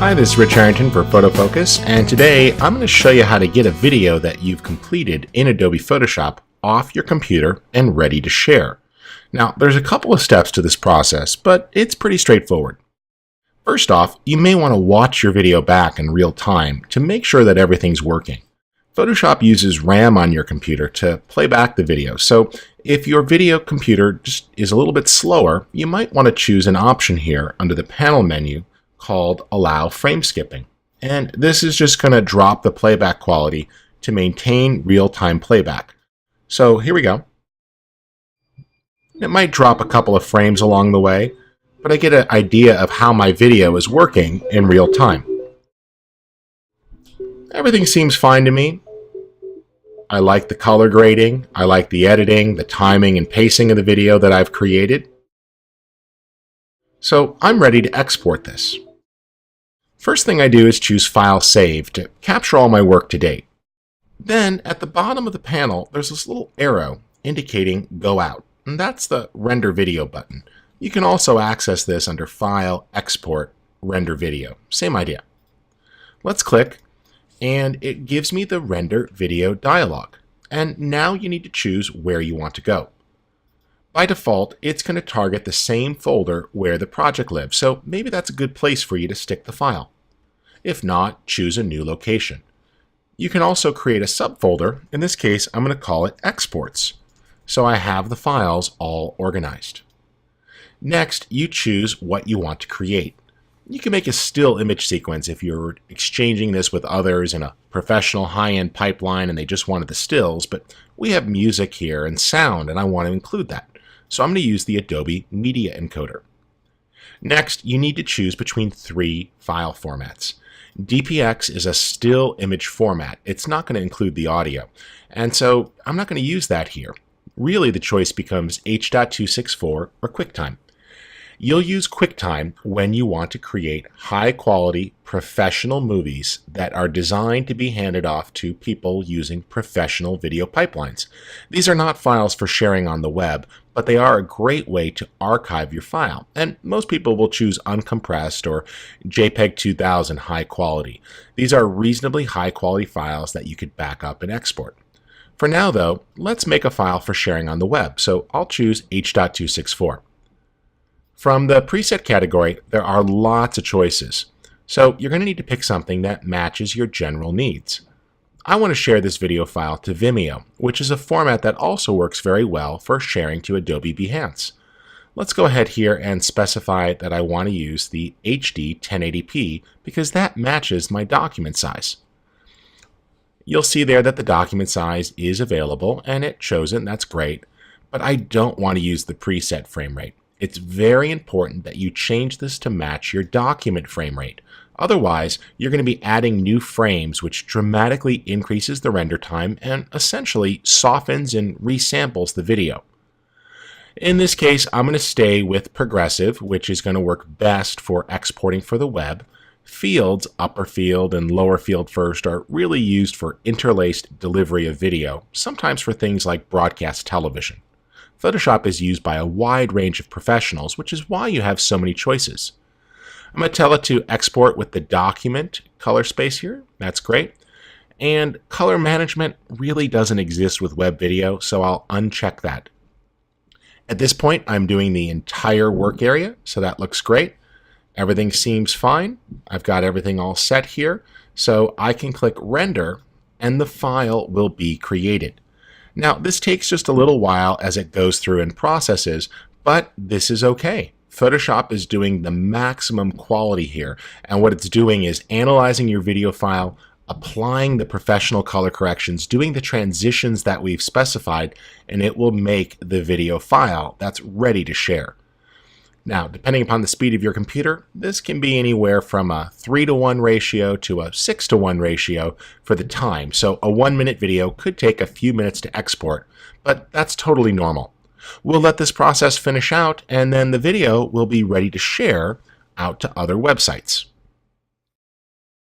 Hi, this is Rich Harrington for Photo Focus, and today I'm going to show you how to get a video that you've completed in Adobe Photoshop off your computer and ready to share. Now, there's a couple of steps to this process, but it's pretty straightforward. First off, you may want to watch your video back in real time to make sure that everything's working. Photoshop uses RAM on your computer to play back the video, so if your video computer just is a little bit slower, you might want to choose an option here under the panel menu called Allow Frame Skipping. And this is just going to drop the playback quality to maintain real-time playback. So here we go. It might drop a couple of frames along the way, but I get an idea of how my video is working in real time. Everything seems fine to me. I like the color grading, I like the editing, the timing and pacing of the video that I've created. So I'm ready to export this. First thing I do is choose File Save to capture all my work to date. Then at the bottom of the panel, there's this little arrow indicating Go Out, and that's the Render Video button. You can also access this under File, Export, Render Video. Same idea. Let's click, and it gives me the Render Video dialog. And now you need to choose where you want to go. By default, it's going to target the same folder where the project lives, so maybe that's a good place for you to stick the file. If not, choose a new location. You can also create a subfolder. In this case, I'm going to call it Exports, so I have the files all organized. Next, you choose what you want to create. You can make a still image sequence if you're exchanging this with others in a professional high-end pipeline and they just wanted the stills, but we have music here and sound, and I want to include that. So I'm going to use the Adobe Media Encoder. Next, you need to choose between three file formats. DPX is a still image format. It's not going to include the audio, and so I'm not going to use that here. Really, the choice becomes H.264 or QuickTime. You'll use QuickTime when you want to create high-quality professional movies that are designed to be handed off to people using professional video pipelines. These are not files for sharing on the web, but they are a great way to archive your file, and most people will choose uncompressed or JPEG 2000 high quality. These are reasonably high-quality files that you could back up and export. For now, though, let's make a file for sharing on the web, so I'll choose H.264. From the preset category, there are lots of choices, so you're going to need to pick something that matches your general needs. I want to share this video file to Vimeo, which is a format that also works very well for sharing to Adobe Behance. Let's go ahead here and specify that I want to use the HD 1080p because that matches my document size. You'll see there that the document size is available and it shows it, and that's great, but I don't want to use the preset frame rate. It's very important that you change this to match your document frame rate. Otherwise, you're going to be adding new frames, which dramatically increases the render time and essentially softens and resamples the video. In this case, I'm going to stay with progressive, which is going to work best for exporting for the web. Fields, upper field and lower field first, are really used for interlaced delivery of video, sometimes for things like broadcast television. Photoshop is used by a wide range of professionals, which is why you have so many choices. I'm going to tell it to export with the document color space here. That's great. And color management really doesn't exist with web video, so I'll uncheck that. At this point, I'm doing the entire work area, so that looks great. Everything seems fine. I've got everything all set here, so I can click Render, and the file will be created. Now, this takes just a little while as it goes through and processes, but this is okay. Photoshop is doing the maximum quality here, and what it's doing is analyzing your video file, applying the professional color corrections, doing the transitions that we've specified, and it will make the video file that's ready to share. Now, depending upon the speed of your computer, this can be anywhere from a 3:1 ratio to a 6:1 ratio for the time. So a 1-minute video could take a few minutes to export, but that's totally normal. We'll let this process finish out, and then the video will be ready to share out to other websites.